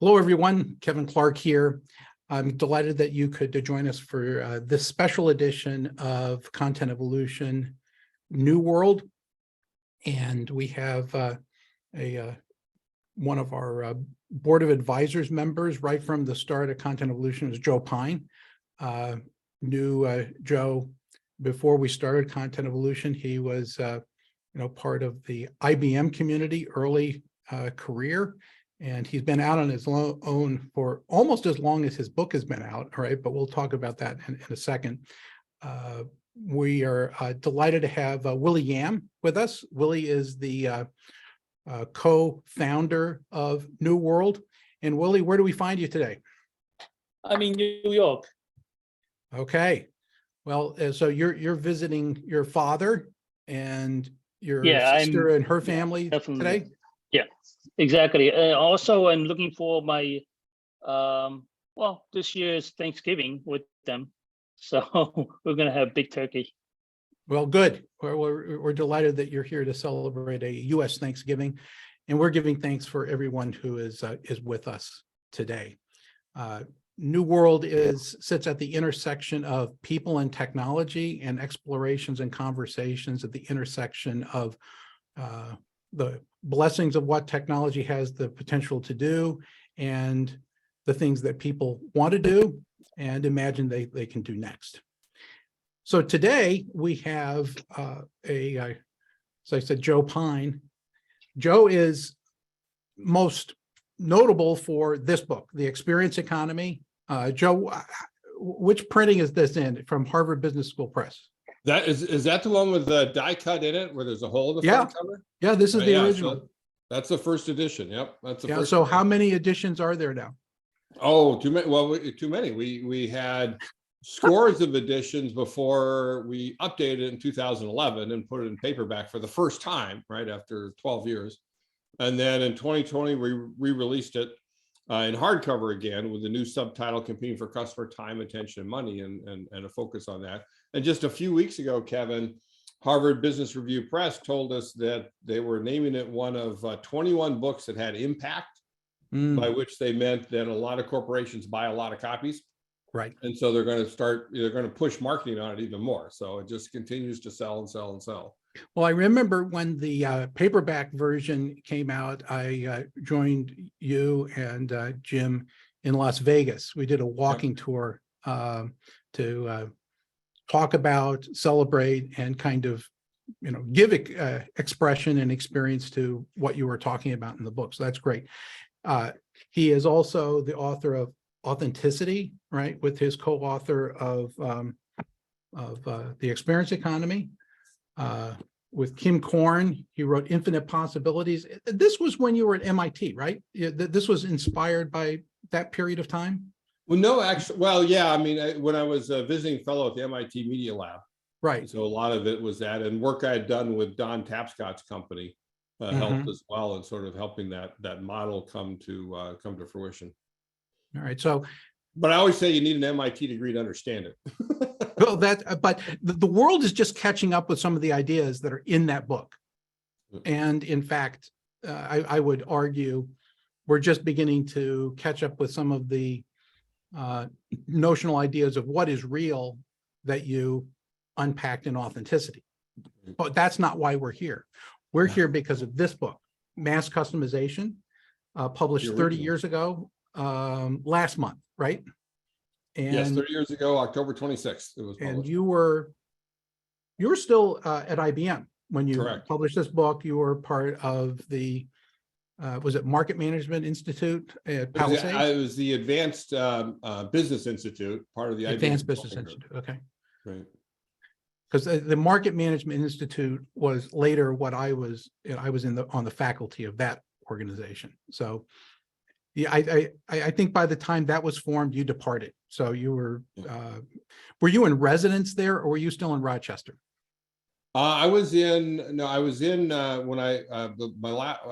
Hello, everyone. Kevin Clark here. I'm delighted that you could join us for this special edition of Content Evolution nuWorld. And we have one of our board of advisors members right from the start of Content Evolution is Joe Pine. Knew Joe before we started Content Evolution. He was part of the IBM community early career. And he's been out on his own for almost as long as his book has been out, all right? But we'll talk about that in a second. We are delighted to have Willie Yam with us. Willie is the co-founder of nuWorld. And Willie, where do we find you today? I'm in New York. Okay. Well, so you're visiting your father and your sister and her family today? Yeah, exactly. Also, I'm looking for my, this year's Thanksgiving with them. So we're going to have big turkey. Well, good. We're delighted that you're here to celebrate a U.S. Thanksgiving. And we're giving thanks for everyone who is with us today. nuWorld sits at the intersection of people and technology and explorations and conversations at the intersection of the blessings of what technology has the potential to do and the things that people want to do and imagine they can do next. So today we have as I said, Joe Pine. Joe is most notable for this book, The Experience Economy. Joe, which printing is this in from Harvard Business School Press? That is that the one with the die cut in it where there's a hole in the front cover? Yeah, this is the original. So that's the first edition. Yep, that's the first. So edition. how many editions are there now? Oh, too many. Well, too many. We had scores of editions before we updated it in 2011 and put it in paperback for the first time, right after 12 years. And then in 2020, we re-released it in hardcover again with a new subtitle, Competing for Customer Time, Attention, and Money, and a focus on that. And just a few weeks ago, Kevin, Harvard Business Review Press told us that they were naming it one of 21 books that had impact, by which they meant that a lot of corporations buy a lot of copies. Right. And so they're going to push marketing on it even more. So it just continues to sell and sell and sell. Well, I remember when the paperback version came out, I joined you and Jim in Las Vegas. We did a walking tour to talk about, celebrate, and kind of, give expression and experience to what you were talking about in the book. So that's great. He is also the author of Authenticity, right, with his co-author of The Experience Economy. With Kim Korn, he wrote Infinite Possibilities. This was when you were at MIT, right? This was inspired by that period of time? Well, no, actually, well, yeah. I mean, when I was a visiting fellow at the MIT Media Lab, right? So a lot of it was that, and work I had done with Don Tapscott's company helped as well, and sort of helping that model come to fruition. All right, so. But I always say you need an MIT degree to understand it. Well, but the world is just catching up with some of the ideas that are in that book, and in fact, I would argue we're just beginning to catch up with some of the notional ideas of what is real that you unpacked in Authenticity. But that's not why we're here. We're here because of this book, Mass Customization, published 30 years ago, last month, right? And, yes, 30 years ago, October 26th, it was published. And you were still at IBM when you published this book. You were part of the was it Market Management Institute at Palisades? It was the Advanced Business Institute, part of the Advanced Business Institute. Okay, right. Because the Market Management Institute was later what I was on the faculty of that organization. So yeah, I think by the time that was formed, you departed. So you were you in residence there, or were you still in Rochester? I was in when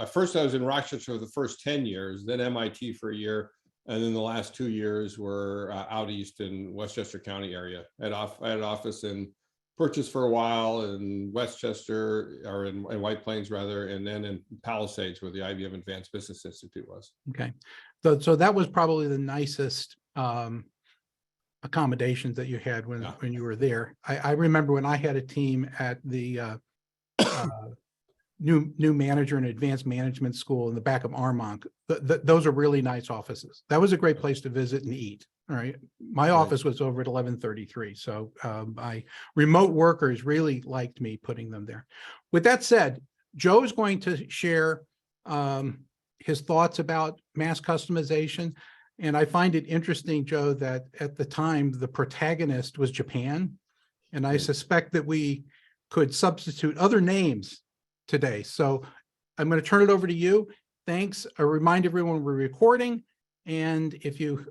first I was in Rochester for the first 10 years, then MIT for a year, and then the last 2 years were out east in Westchester County area. I had an office in purchased for a while in Westchester, or in White Plains rather, and then in Palisades, where the IBM Advanced Business Institute was. Okay. So that was probably the nicest accommodations that you had when Yeah. you were there. I remember when I had a team at the new manager and advanced management school in the back of Armonk. Those are really nice offices. That was a great place to visit and eat. All right. My Right. office was over at 1133. So my remote workers really liked me putting them there. With that said, Joe is going to share his thoughts about mass customization. And I find it interesting, Joe, that at the time, the protagonist was Japan. And I suspect that we could substitute other names today. So I'm going to turn it over to you. Thanks. I remind everyone we're recording. And if you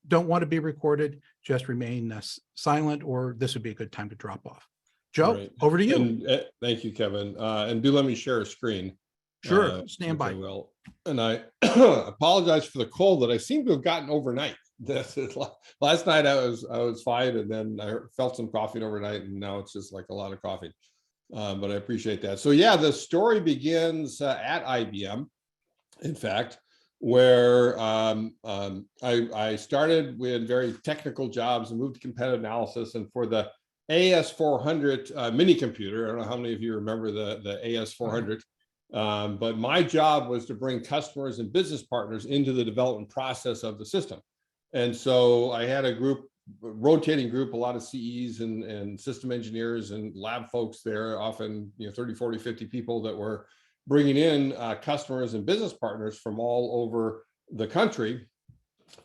don't want to be recorded, just remain silent, or this would be a good time to drop off. Joe, Right. over to you. And, thank you, Kevin. And do let me share a screen. Sure, stand which by. I will. And I apologize for the cold that I seem to have gotten overnight. Last night I was fine, and then I felt some coughing overnight, and now it's just like a lot of coughing. But I appreciate that. So yeah, the story begins at IBM, in fact, where I started with very technical jobs and moved to competitive analysis, and for the AS400 mini computer. I don't know how many of you remember the AS400. But my job was to bring customers and business partners into the development process of the system. And so I had a rotating group, a lot of CEs and system engineers and lab folks there, often 30, 40, 50 people that were bringing in customers and business partners from all over the country.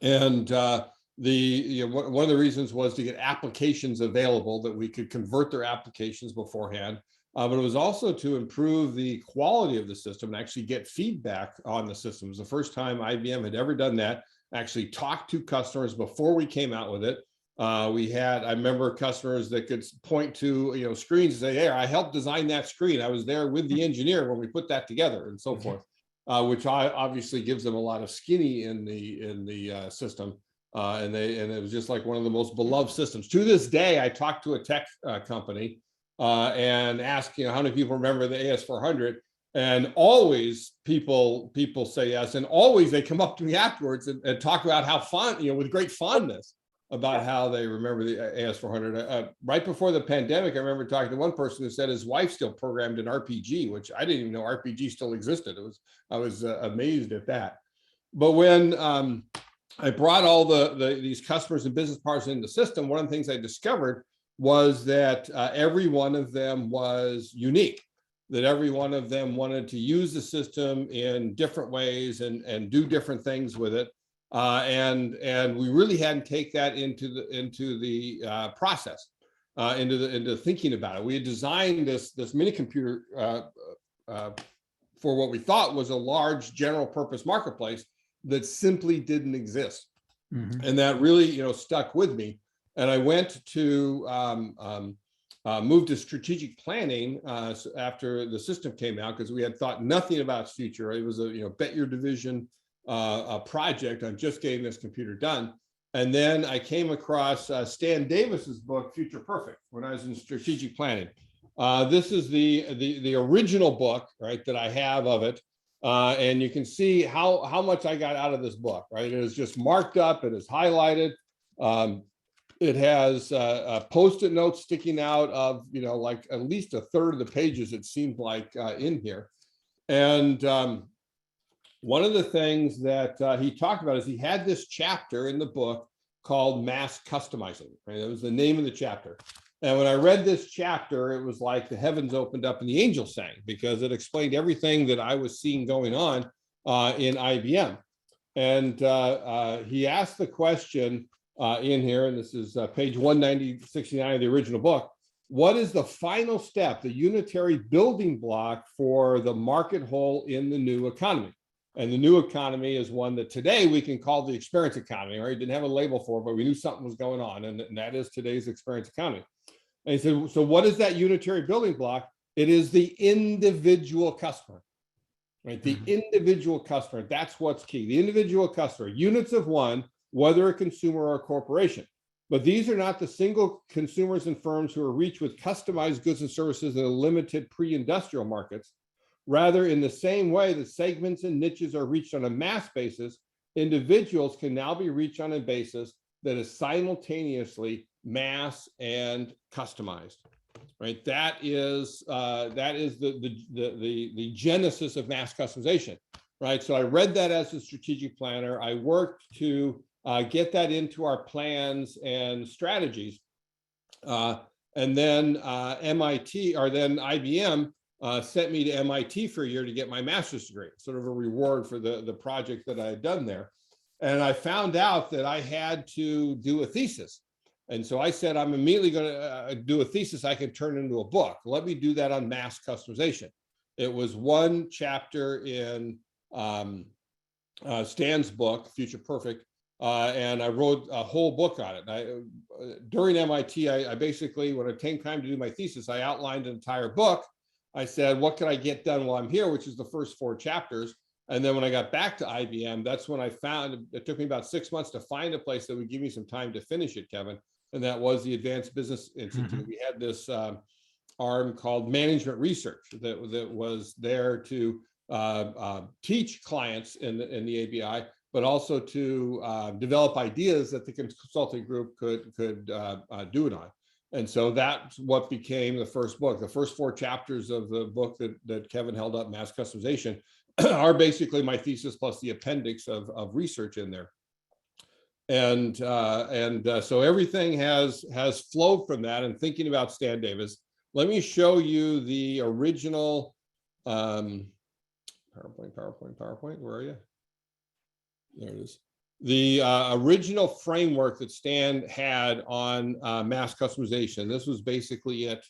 And one of the reasons was to get applications available that we could convert their applications beforehand. But it was also to improve the quality of the system and actually get feedback on the system. It was the first time IBM had ever done that, actually talked to customers before we came out with it. I remember customers that could point to screens and say, hey, I helped design that screen. I was there with the engineer when we put that together, and so forth, which obviously gives them a lot of skinny in the system. And it was just like one of the most beloved systems. To this day, I talked to a tech company and ask, how many people remember the AS400? And always people say yes, and always they come up to me afterwards and talk about how fond, with great fondness about how they remember the AS400. Right before the pandemic, I remember talking to one person who said his wife still programmed an RPG, which I didn't even know RPG still existed. I was amazed at that. But when I brought all these customers and business partners into the system, one of the things I discovered was that every one of them was unique, that every one of them wanted to use the system in different ways and do different things with it. And we really hadn't taken that into the process, into thinking about it. We had designed this mini computer for what we thought was a large general purpose marketplace that simply didn't exist. Mm-hmm. And that really, stuck with me. And I went to move to strategic planning after the system came out, because we had thought nothing about its future. It was a bet your division project on just getting this computer done. And then I came across Stan Davis's book, Future Perfect, when I was in strategic planning. This is the original book, right, that I have of it. And you can see how much I got out of this book, right? It is just marked up, it is highlighted. It has Post-it notes sticking out of, like at least a third of the pages, it seemed like, in here. And one of the things that he talked about is he had this chapter in the book called Mass Customizing, right? That was the name of the chapter. And when I read this chapter, it was like the heavens opened up and the angels sang, because it explained everything that I was seeing going on in IBM. And he asked the question in here, and this is page 169 of the original book: what is the final step, the unitary building block for the market whole in the new economy? And the new economy is one that today we can call the experience economy, right? Didn't have a label for it, but we knew something was going on, and that is today's experience economy. And he said, so what is that unitary building block? It is the individual customer, right? The individual customer, that's what's key. The individual customer, units of one, whether a consumer or a corporation. But these are not the single consumers and firms who are reached with customized goods and services in a limited pre-industrial markets. Rather, in the same way that segments and niches are reached on a mass basis, individuals can now be reached on a basis that is simultaneously mass and customized. Right, that is the genesis of mass customization. Right, so I read that as a strategic planner. I worked to get that into our plans and strategies, and then IBM sent me to MIT for a year to get my master's degree, sort of a reward for the project that I had done there. And I found out that I had to do a thesis. And so I said, I'm immediately going to do a thesis I can turn into a book. Let me do that on mass customization. It was one chapter in Stan's book, Future Perfect, and I wrote a whole book on it. During MIT, I basically, when it came time to do my thesis, I outlined an entire book. I said, what can I get done while I'm here, which is the first 4 chapters. And then when I got back to IBM, that's when I found, it took me about 6 months to find a place that would give me some time to finish it, Kevin. And that was the Advanced Business Institute. We had this arm called Management Research that was there to teach clients in the ABI, but also to develop ideas that the consulting group could do it on. And so that's what became the first book. The first 4 chapters of the book that Kevin held up, Mass Customization, are basically my thesis plus the appendix of research in there. And so everything has flowed from that. And thinking about Stan Davis, let me show you the original PowerPoint. Where are you? There it is. The original framework that Stan had on mass customization. This was basically it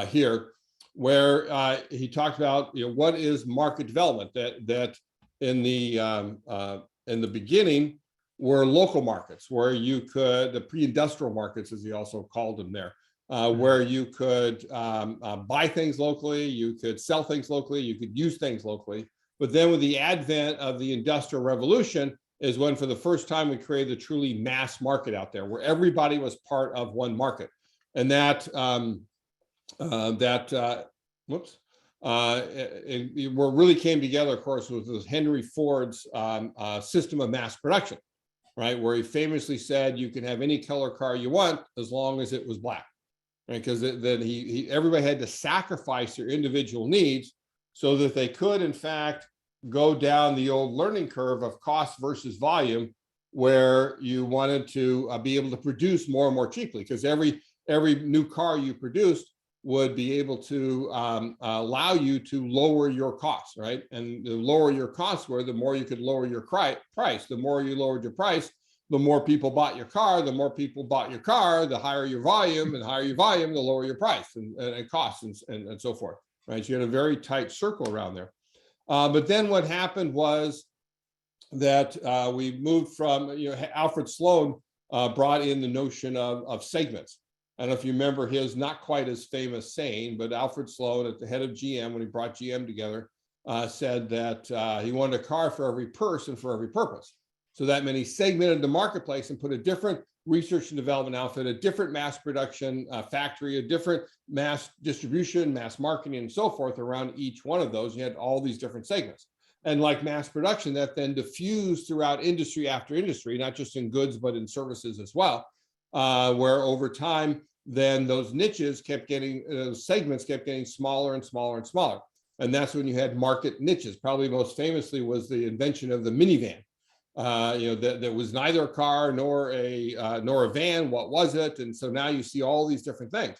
here, where he talked about, you know, what is market development. That in the beginning were local markets where you could, the pre-industrial markets, as he also called them there, where you could buy things locally, you could sell things locally, you could use things locally. But then with the advent of the Industrial Revolution is when for the first time we created a truly mass market out there where everybody was part of one market. And that, what really came together, of course, was Henry Ford's system of mass production, right? Where he famously said, you can have any color car you want as long as it was black, right? Because then everybody had to sacrifice their individual needs so that they could, in fact, go down the old learning curve of cost versus volume, where you wanted to be able to produce more and more cheaply, because every new car you produced would be able to allow you to lower your costs, right? And the lower your costs were, the more you could lower your price. The more you lowered your price, the more people bought your car. The more people bought your car, the higher your volume, and higher your volume, the lower your price and costs and so forth, right? So you had a very tight circle around there. But then what happened was that we moved from, Alfred Sloan brought in the notion of segments. I don't know if you remember his not quite as famous saying, but Alfred Sloan, at the head of GM, when he brought GM together, said that he wanted a car for every person for every purpose. So that meant he segmented the marketplace and put a different research and development outfit, a different mass production factory, a different mass distribution, mass marketing, and so forth around each one of those. You had all these different segments. And like mass production, that then diffused throughout industry after industry, not just in goods, but in services as well, where over time, then those niches kept getting, those segments kept getting smaller and smaller and smaller. And that's when you had market niches. Probably most famously was the invention of the minivan. That was neither a car nor a van. What was it? And so now you see all these different things.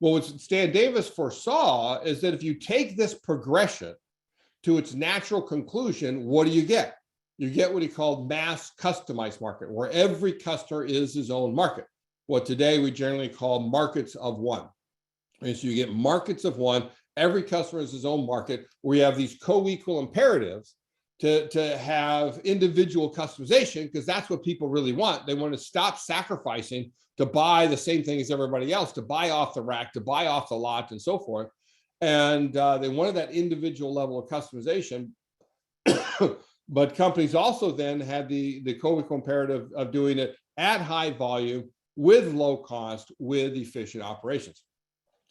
Well, what Stan Davis foresaw is that if you take this progression to its natural conclusion, what do you get? You get what he called mass customized market, where every customer is his own market. What today we generally call markets of one. And so you get markets of one, every customer is his own market, where you have these co-equal imperatives to have individual customization, because that's what people really want. They want to stop sacrificing to buy the same thing as everybody else, to buy off the rack, to buy off the lot, and so forth. And they wanted that individual level of customization. But companies also then had the co-equal imperative of doing it at high volume with low cost, with efficient operations.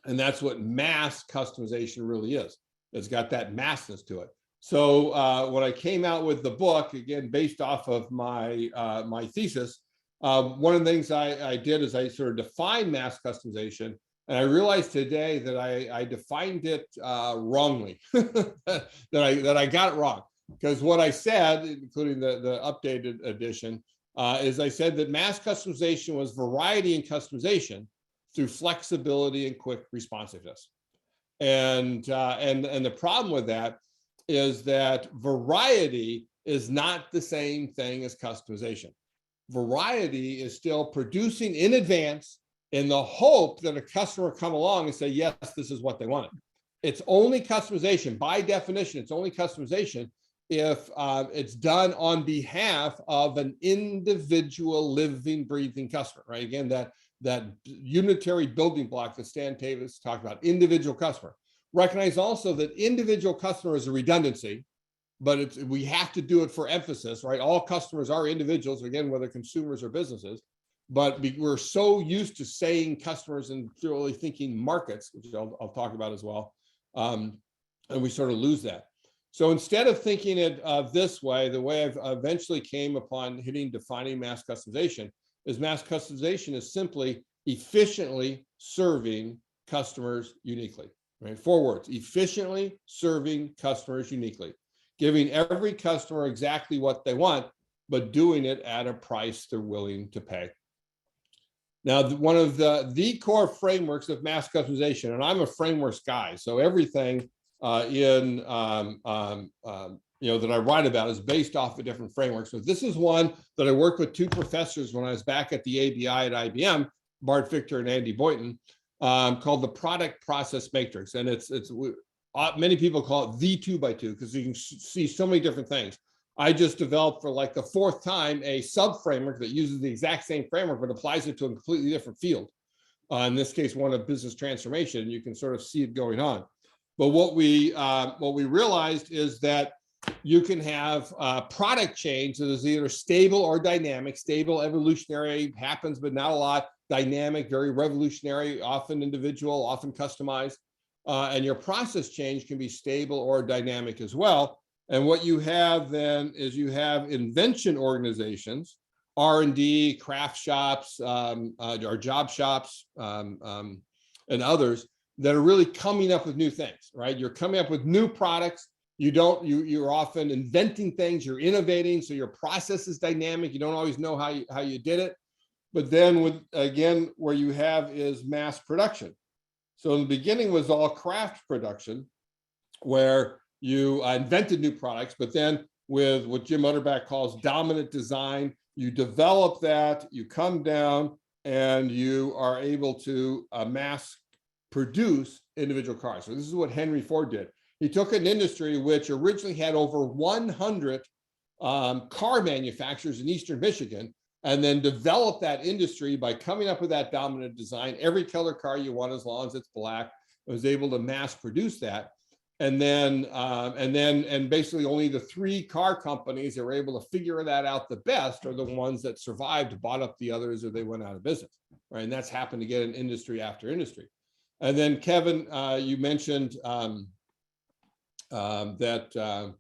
And that's what mass customization really is. It's got that massness to it. So when I came out with the book, again, based off of my my thesis, one of the things I did is I sort of defined mass customization, and I realized today that I defined it wrongly, that I got it wrong. Because what I said, including the updated edition, is I said that mass customization was variety in customization through flexibility and quick responsiveness. And the problem with that is that variety is not the same thing as customization. Variety is still producing in advance in the hope that a customer come along and say, yes, this is what they wanted. It's only customization. By definition, it's only customization if it's done on behalf of an individual living, breathing customer, right? Again, that unitary building block that Stan Davis talked about, individual customer. Recognize also that individual customer is a redundancy, but we have to do it for emphasis, right? All customers are individuals, again, whether consumers or businesses, but we're so used to saying customers and really thinking markets, which I'll talk about as well, and we sort of lose that. So instead of thinking it this way, the way I've eventually came upon defining mass customization is mass customization is simply efficiently serving customers uniquely, right? 4 words: efficiently serving customers uniquely, giving every customer exactly what they want, but doing it at a price they're willing to pay. Now, one of the core frameworks of mass customization, and I'm a frameworks guy, so everything that I write about is based off of different frameworks. So this is one that I worked with 2 professors when I was back at the ABI at IBM, Bart Victor and Andy Boynton, called the product process matrix. And it's many people call it the 2x2 because you can see so many different things. I just developed for like the 4th time a sub framework that uses the exact same framework but applies it to a completely different field. In this case, one of business transformation. You can sort of see it going on. But what we realized is that you can have product change that is either stable or dynamic. Stable, evolutionary, happens, but not a lot. Dynamic, very revolutionary, often individual, often customized. And your process change can be stable or dynamic as well. And what you have then is you have invention organizations, R&D, craft shops, or job shops, and others that are really coming up with new things, right? You're coming up with new products. You're often inventing things, you're innovating, so your process is dynamic. You don't always know how you did it. But then where you have is mass production. So in the beginning was all craft production, where you invented new products, but then with what Jim Utterback calls dominant design, you develop that, you come down, and you are able to mass produce individual cars. So this is what Henry Ford did. He took an industry which originally had over 100 car manufacturers in Eastern Michigan, and then developed that industry by coming up with that dominant design. Every color car you want, as long as it's black, was able to mass produce that. And then basically only the 3 car companies that were able to figure that out the best are the ones that survived, bought up the others, or they went out of business, right? And that's happened to get in industry after industry. And then Kevin, you mentioned the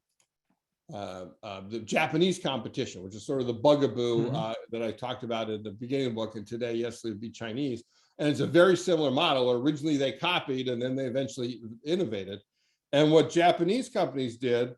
Japanese competition, which is sort of the bugaboo that I talked about at the beginning of the book, and today, yes, it would be Chinese. And it's a very similar model. Originally, they copied, and then they eventually innovated. And what Japanese companies did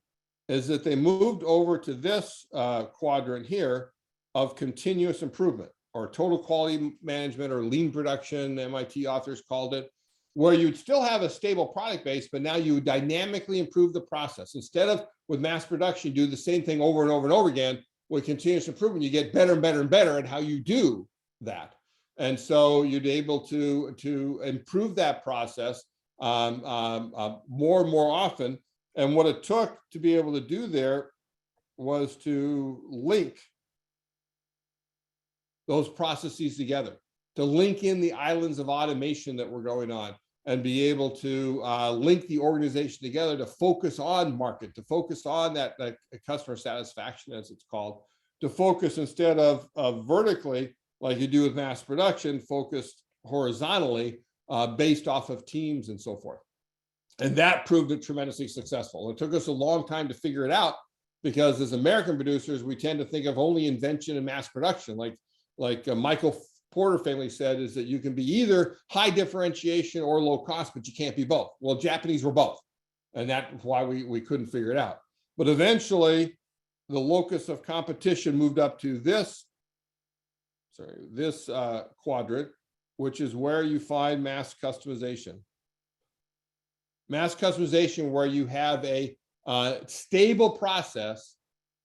is that they moved over to this quadrant here of continuous improvement, or total quality management, or lean production, MIT authors called it, where you'd still have a stable product base, but now you would dynamically improve the process. Instead of with mass production, you do the same thing over and over and over again. With continuous improvement, you get better and better and better at how you do that. And so you'd be able to improve that process more and more often. And what it took to be able to do there was to link those processes together, to link in the islands of automation that were going on, and be able to link the organization together to focus on market, to focus on that customer satisfaction, as it's called, to focus instead of vertically like you do with mass production, focused horizontally, based off of teams and so forth. And that proved it tremendously successful. It took us a long time to figure it out, because as American producers, we tend to think of only invention and mass production. Like Michael Porter famously said, is that you can be either high differentiation or low cost, but you can't be both. Well, Japanese were both. And that's why we couldn't figure it out. But eventually, the locus of competition moved up to this quadrant, which is where you find mass customization. Mass customization, where you have a stable process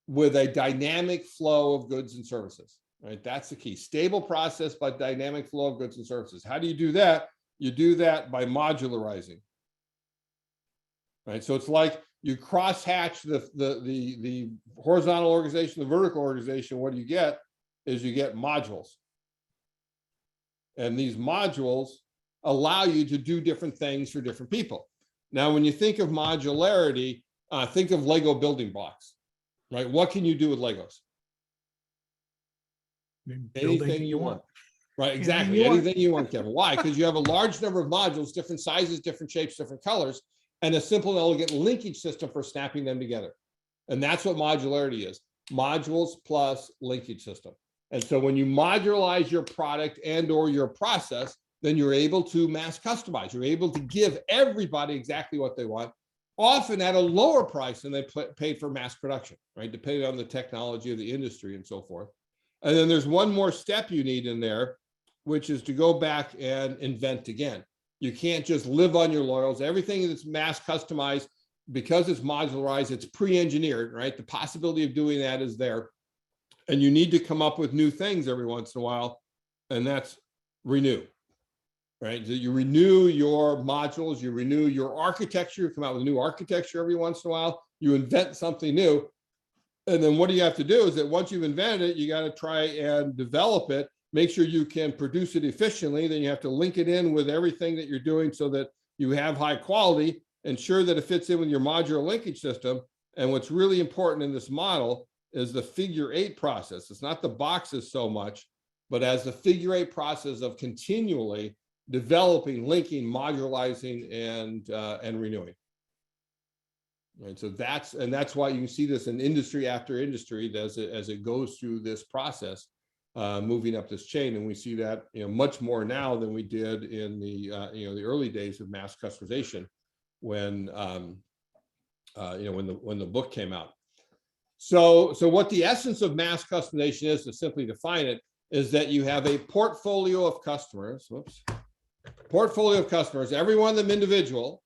with a dynamic flow of goods and services, right? That's the key. Stable process, but dynamic flow of goods and services. How do you do that? You do that by modularizing, right? So it's like you cross-hatch the horizontal organization, the vertical organization. What do you get is you get modules. And these modules allow you to do different things for different people. Now, when you think of modularity, think of Lego building blocks, right? What can you do with Legos? Anything you want. Right, exactly. Anything you want, Kevin. Why? Because you have a large number of modules, different sizes, different shapes, different colors, and a simple and elegant linkage system for snapping them together. And that's what modularity is. Modules plus linkage system. And so when you modularize your product and or your process, then you're able to mass customize. You're able to give everybody exactly what they want, often at a lower price than they paid for mass production, right? Depending on the technology of the industry and so forth. And then there's one more step you need in there, which is to go back and invent again. You can't just live on your laurels. Everything that's mass customized, because it's modularized, it's pre-engineered, right? The possibility of doing that is there. And you need to come up with new things every once in a while, and that's renew, right? So you renew your modules, you renew your architecture, you come out with a new architecture every once in a while, you invent something new. And then what do you have to do is that once you've invented it, you got to try and develop it, make sure you can produce it efficiently. Then you have to link it in with everything that you're doing so that you have high quality, ensure that it fits in with your modular linkage system. And what's really important in this model is the figure 8 process. It's not the boxes so much, but as the figure 8 process of continually developing, linking, modularizing, and renewing. Right, so that's why you can see this in industry after industry as it goes through this process, moving up this chain, and we see that much more now than we did in the the early days of mass customization when when the book came out. So what the essence of mass customization is, to simply define it, is that you have a portfolio of customers. Portfolio of customers, every one of them individual,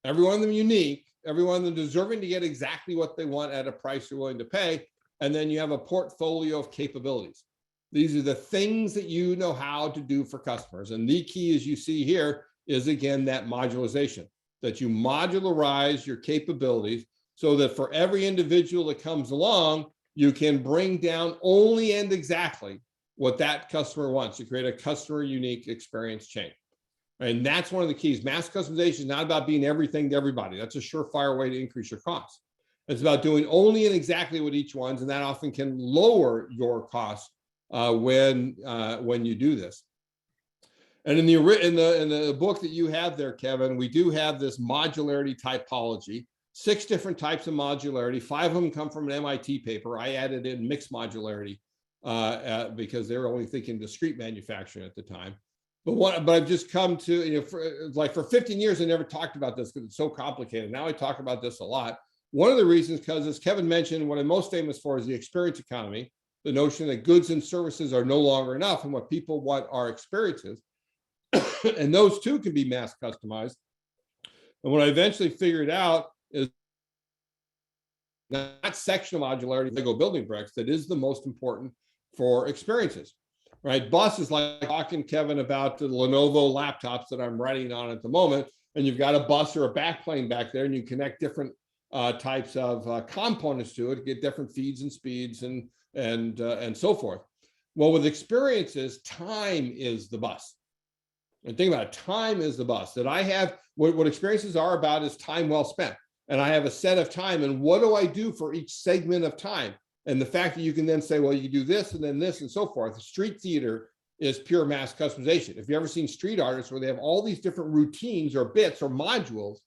every one of them unique, every one of them deserving to get exactly what they want at a price they're willing to pay. And then you have a portfolio of capabilities. These are the things that you know how to do for customers. And the key, as you see here, is again that modularization, that you modularize your capabilities so that for every individual that comes along, you can bring down only and exactly what that customer wants to create a customer unique experience chain. And that's one of the keys. Mass customization is not about being everything to everybody. That's a surefire way to increase your costs. It's about doing only and exactly what each one's, and that often can lower your costs when you do this. And in the book that you have there, Kevin, we do have this modularity typology. 6 different types of modularity. 5 of them come from an MIT paper. I added in mixed modularity because they were only thinking discrete manufacturing at the time. But I've just come to, for 15 years, I never talked about this because it's so complicated. Now I talk about this a lot. One of the reasons, because as Kevin mentioned, what I'm most famous for is the experience economy, the notion that goods and services are no longer enough, and what people want are experiences. And those too can be mass customized. And what I eventually figured out is that sectional modularity, Lego building bricks, that is the most important for experiences. Right, bus is like talking, Kevin, about the Lenovo laptops that I'm writing on at the moment, and you've got a bus or a backplane back there, and you connect different types of components to it to get different feeds and speeds and so forth. Well, with experiences, time is the bus. And think about it, time is the bus. That I have, what experiences are about is time well spent. And I have a set of time, and what do I do for each segment of time? And the fact that you can then say, well, you do this and then this and so forth. Street theater is pure mass customization. If you've ever seen street artists where they have all these different routines or bits or modules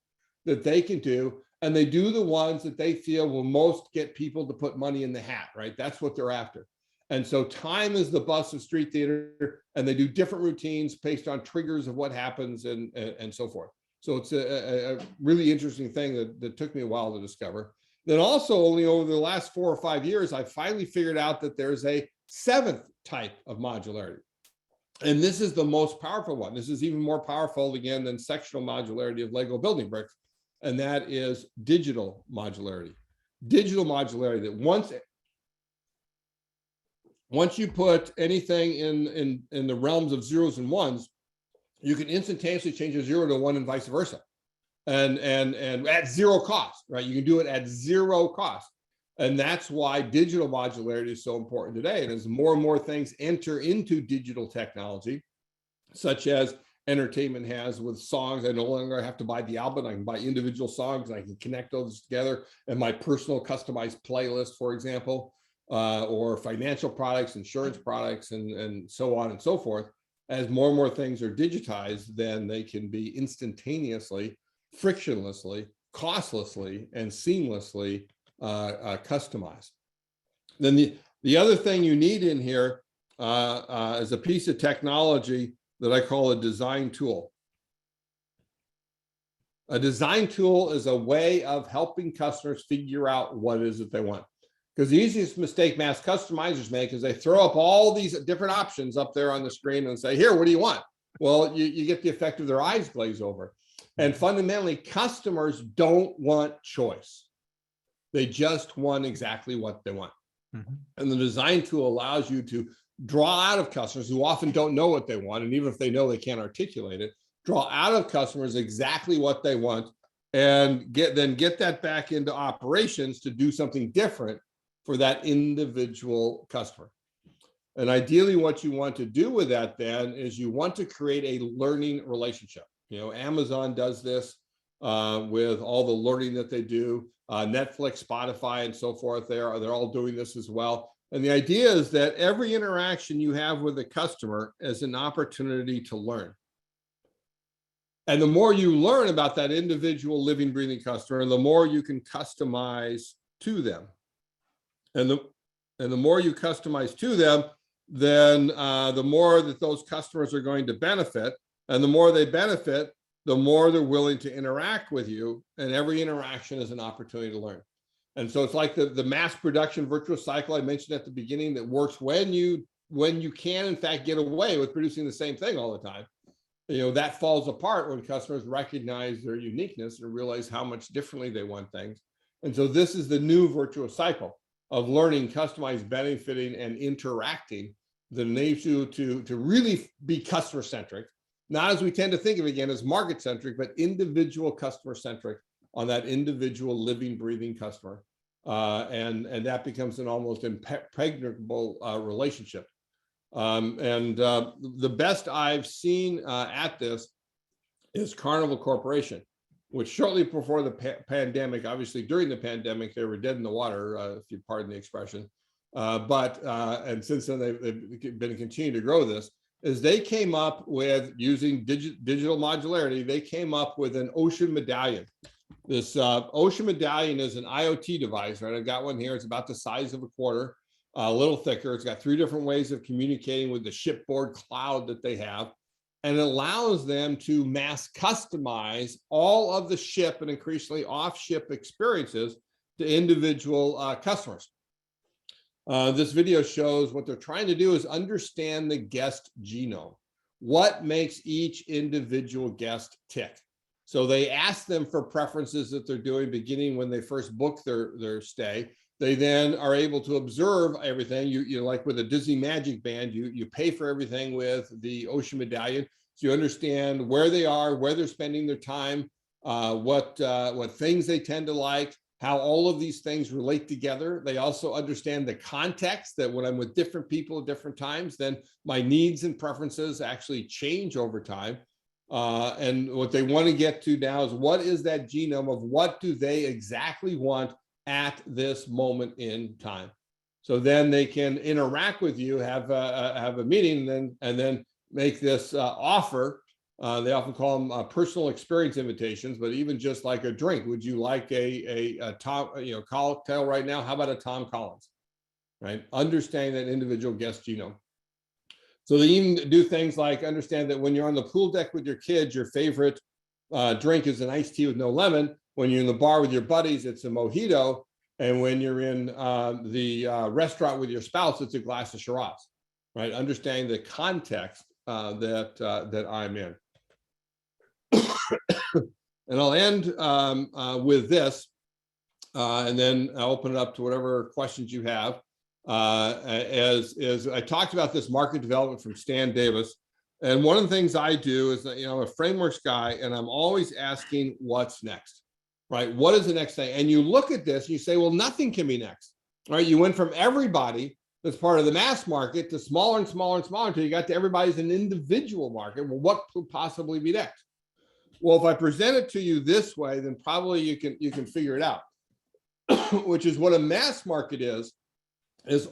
that they can do, and they do the ones that they feel will most get people to put money in the hat, right? That's what they're after. And so time is the bus of street theater, and they do different routines based on triggers of what happens and so forth. So it's a really interesting thing that took me a while to discover. Then also only over the last 4 or 5 years, I finally figured out that there's a 7th type of modularity. And this is the most powerful one. This is even more powerful again than sectional modularity of Lego building bricks. And that is digital modularity. Digital modularity, that once you put anything in the realms of zeros and ones, you can instantaneously change a 0 to 1 and vice versa. And at zero cost, right? You can do it at zero cost. And that's why digital modularity is so important today. And as more and more things enter into digital technology, such as entertainment has with songs, I no longer have to buy the album. I can buy individual songs and I can connect those together in my personal customized playlist, for example, or financial products, insurance products, and so on and so forth. As more and more things are digitized, then they can be instantaneously, frictionlessly, costlessly, and seamlessly customized. Then the other thing you need in here is a piece of technology that I call a design tool. A design tool is a way of helping customers figure out what it is that they want. Because the easiest mistake mass customizers make is they throw up all these different options up there on the screen and say, here, what do you want? Well, you get the effect of their eyes glaze over. And fundamentally, customers don't want choice. They just want exactly what they want. Mm-hmm. And the design tool allows you to draw out of customers who often don't know what they want. And even if they know, they can't articulate it, draw out of customers exactly what they want and get that back into operations to do something different for that individual customer. And ideally, what you want to do with that then is you want to create a learning relationship. You know, Amazon does this with all the learning that they do. Netflix, Spotify, and so forth, they're all doing this as well. And the idea is that every interaction you have with a customer is an opportunity to learn. And the more you learn about that individual living, breathing customer, the more you can customize to them. And the more you customize to them, then the more that those customers are going to benefit. And the more they benefit, the more they're willing to interact with you. And every interaction is an opportunity to learn. And so it's like the mass production virtuous cycle I mentioned at the beginning that works when you can, in fact, get away with producing the same thing all the time. You know, that falls apart when customers recognize their uniqueness and realize how much differently they want things. And so this is the new virtuous cycle of learning, customized, benefiting, and interacting that enables you to really be customer-centric, not as we tend to think of again as market-centric, but individual customer-centric on that individual living, breathing customer. And that becomes an almost impregnable relationship. The best I've seen at this is Carnival Corporation, which shortly before the pandemic, obviously during the pandemic, they were dead in the water, if you pardon the expression. And since then, they've been continuing to grow this, is they came up with, using digital modularity, they came up with an ocean medallion. This ocean medallion is an IoT device, right? I've got one here. It's about the size of a quarter, a little thicker. It's got 3 different ways of communicating with the shipboard cloud that they have. And it allows them to mass customize all of the ship and increasingly off-ship experiences to individual customers. This video shows what they're trying to do is understand the guest genome. What makes each individual guest tick? So they ask them for preferences that they're doing beginning when they first book their stay. They then are able to observe everything. You like with a Disney Magic Band, you pay for everything with the Ocean Medallion. So you understand where they are, where they're spending their time, what things they tend to like, how all of these things relate together. They also understand the context that when I'm with different people at different times, then my needs and preferences actually change over time. And what they want to get to now is what is that genome of what do they exactly want at this moment in time. So then they can interact with you, have a meeting, and then make this offer. They often call them personal experience invitations, but even just like a drink. Would you like a Tom, cocktail right now? How about a Tom Collins? Right? Understanding that individual guest genome. So they even do things like understand that when you're on the pool deck with your kids, your favorite drink is an iced tea with no lemon. When you're in the bar with your buddies, it's a mojito. And when you're in the restaurant with your spouse, it's a glass of Shiraz, right? Understanding the context that I'm in. And I'll end with this, and then I'll open it up to whatever questions you have. As I talked about this market development from Stan Davis, and one of the things I do is that, I'm a frameworks guy, and I'm always asking what's next, right? What is the next thing? And you look at this and you say, well, nothing can be next, right? You went from everybody that's part of the mass market to smaller and smaller and smaller until you got to everybody's an individual market. Well, what could possibly be next? Well, if I present it to you this way, then probably you can figure it out, which is what a mass market is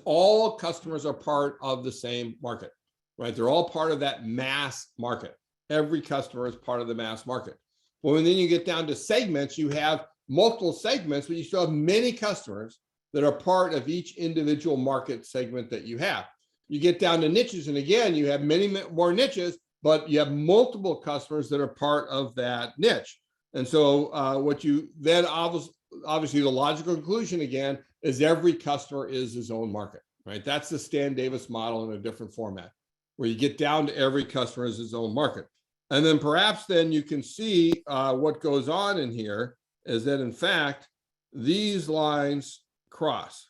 all customers are part of the same market, right? They're all part of that mass market. Every customer is part of the mass market. Well, and then you get down to segments, you have multiple segments, but you still have many customers that are part of each individual market segment that you have. You get down to niches, and again, you have many more niches, but you have multiple customers that are part of that niche. And so what you then obviously the logical conclusion again is every customer is his own market, right? That's the Stan Davis model in a different format, where you get down to every customer is his own market. And then perhaps then you can see what goes on in here is that in fact, these lines cross.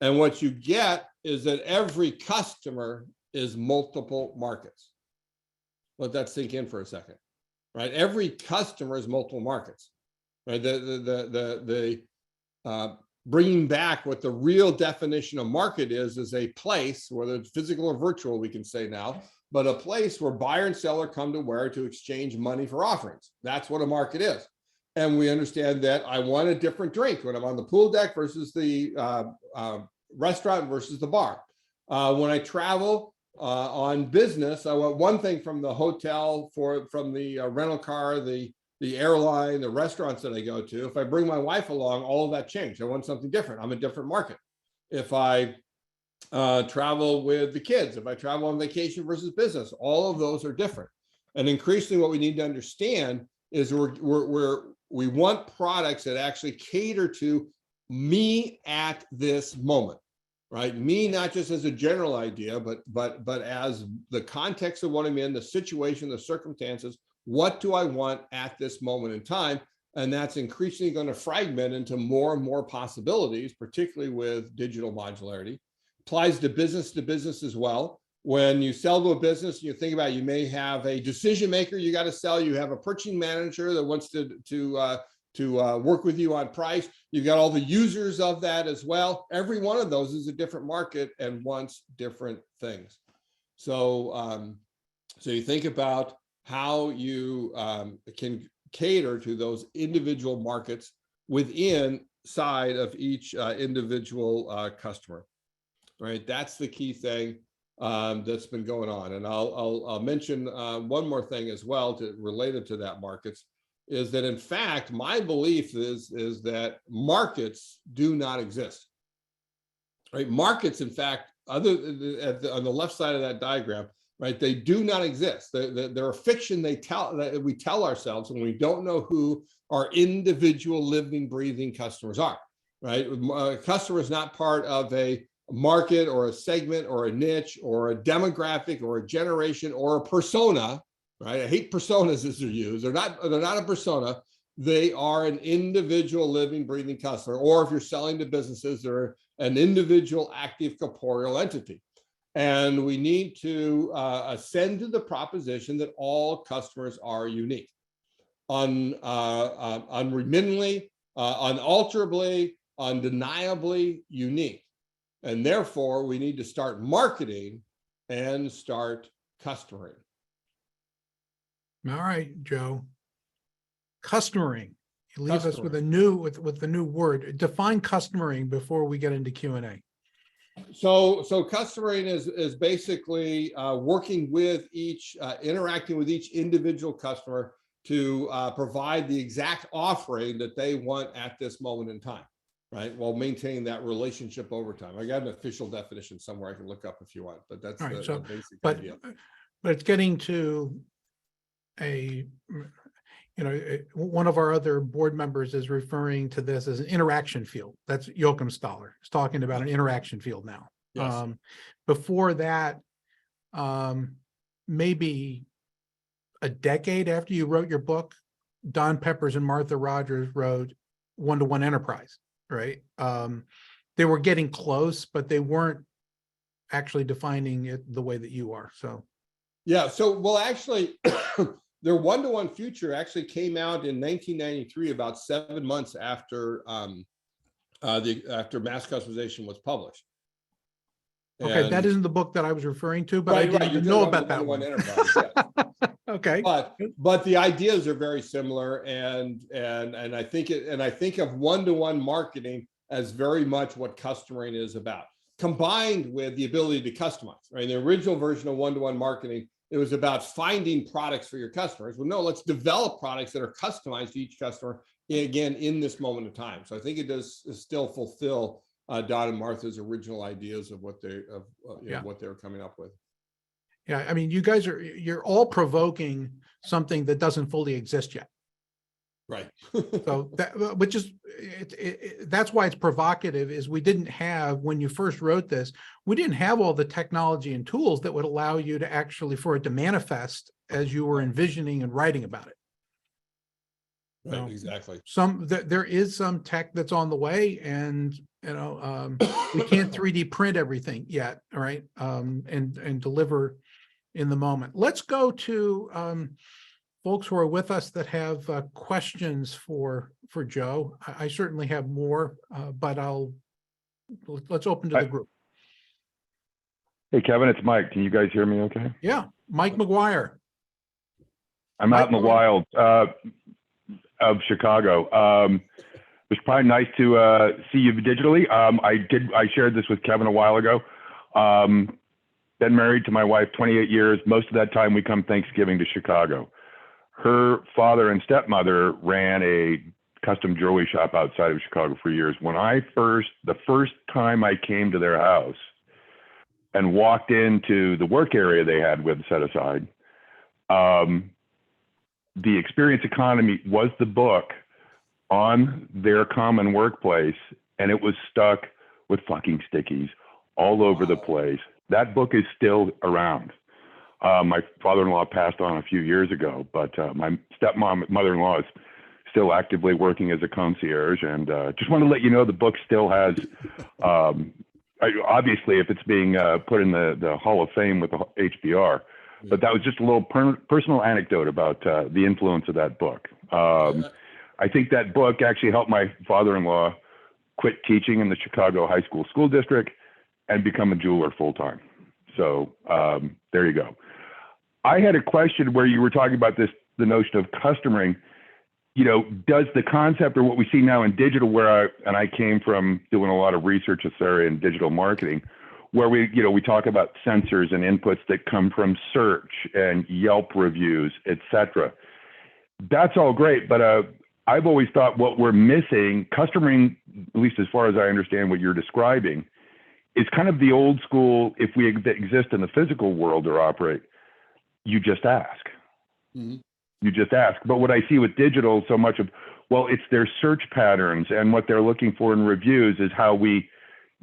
And what you get is that every customer is multiple markets. Let that sink in for a second, right? Every customer is multiple markets, right? Bringing back what the real definition of market is a place, whether it's physical or virtual, we can say now, but a place where buyer and seller come to where to exchange money for offerings. That's what a market is. And we understand that I want a different drink when I'm on the pool deck versus the restaurant versus the bar. When I travel on business, I want one thing from the hotel, from the rental car, the airline, the restaurants that I go to. If I bring my wife along, all of that changed. I want something different. I'm a different market. If I travel with the kids, if I travel on vacation versus business, all of those are different. And increasingly what we need to understand is we want products that actually cater to me at this moment, right? Me, not just as a general idea, but as the context of what I'm in, the situation, the circumstances. What do I want at this moment in time? And that's increasingly going to fragment into more and more possibilities, particularly with digital modularity. Applies to business as well. When you sell to a business, you think about, you may have a decision maker you got to sell. You have a purchasing manager that wants to work with you on price. You've got all the users of that as well. Every one of those is a different market and wants different things. So, so you think about how you can cater to those individual markets within side of each individual customer, right? That's the key thing that's been going on. And I'll mention one more thing as well related to that markets, is that in fact, my belief is that markets do not exist, right? Markets, in fact, on the left side of that diagram, right? They do not exist. They're a fiction that we tell ourselves when we don't know who our individual living, breathing customers are, right? A customer is not part of a market or a segment or a niche or a demographic or a generation or a persona, right? I hate personas as they're used. They're not a persona. They are an individual living, breathing customer. Or if you're selling to businesses, they're an individual active corporeal entity. And we need to ascend to the proposition that all customers are unique, unremittingly, unalterably, undeniably unique. And therefore, we need to start marketing and start customering. All right, Joe. Customering. You leave us with a new with the new word. Define customering before we get into Q&A. So customering is basically working with each, interacting with each individual customer to provide the exact offering that they want at this moment in time, right? While maintaining that relationship over time. I got an official definition somewhere I can look up if you want, but that's All right, the so, basic but, idea. but it's getting to a, one of our other board members is referring to this as an interaction field. That's Joachim Stoller. He's talking about an interaction field now. Yes. Before that, maybe a decade after you wrote your book, Don Peppers and Martha Rogers wrote One-to-One Enterprise, right? They were getting close, but they weren't actually defining it the way that you are. So, yeah. So, well, actually, their one-to-one future actually came out in 1993, about 7 months after after mass customization was published. okay, that And- isn't the book that I was referring to, but I right, didn't right. You're even know talking about that one. Enterprise, yeah. Okay. But the ideas are very similar, and I think of one-to-one marketing as very much what customering is about, combined with the ability to customize. Right, in the original version of one-to-one marketing, it was about finding products for your customers. Well, no, let's develop products that are customized to each customer, again, in this moment of time. So I think it does still fulfill Don and Martha's original ideas of what they what they were coming up with. Yeah, I mean, you're all provoking something that doesn't fully exist yet. Right. So that, which is, that's why it's provocative, is we didn't have, when you first wrote this, we didn't have all the technology and tools that would allow you to actually, for it to manifest as you were envisioning and writing about it. Right, So, exactly. There is some tech that's on the way, and we can't 3D print everything yet, all right, and deliver in the moment. Let's go to folks who are with us that have questions for Joe. I certainly have more, but let's open to the group. Hey, Kevin, it's Mike. Can you guys hear me okay? Yeah, Mike McGuire. I'm out in the wild of Chicago. It's probably nice to see you digitally. I shared this with Kevin a while ago. Been married to my wife 28 years. Most of that time we come Thanksgiving to Chicago. Her father and stepmother ran a custom jewelry shop outside of Chicago for years. When the first time I came to their house and walked into the work area they had with set aside, the Experience Economy was the book on their common workplace, and it was stuck with fucking stickies all over the place. That book is still around. My father-in-law passed on a few years ago, but my mother-in-law is still actively working as a concierge, and just want to let you know the book still has, obviously if it's being put in the Hall of Fame with the HBR, but that was just a little personal anecdote about the influence of that book. I think that book actually helped my father-in-law quit teaching in the Chicago High School District and become a jeweler full-time. So there you go. I had a question where you were talking about the notion of customering. Does the concept, or what we see now in digital, where I came from doing a lot of research in this area in digital marketing, where we talk about sensors and inputs that come from search and Yelp reviews, etc. That's all great, but I've always thought what we're missing, customering, at least as far as I understand what you're describing, is kind of the old school. If we exist in the physical world or operate, you just ask. Mm-hmm. You just ask. But what I see with digital, so much of, well, it's their search patterns, and what they're looking for in reviews is how we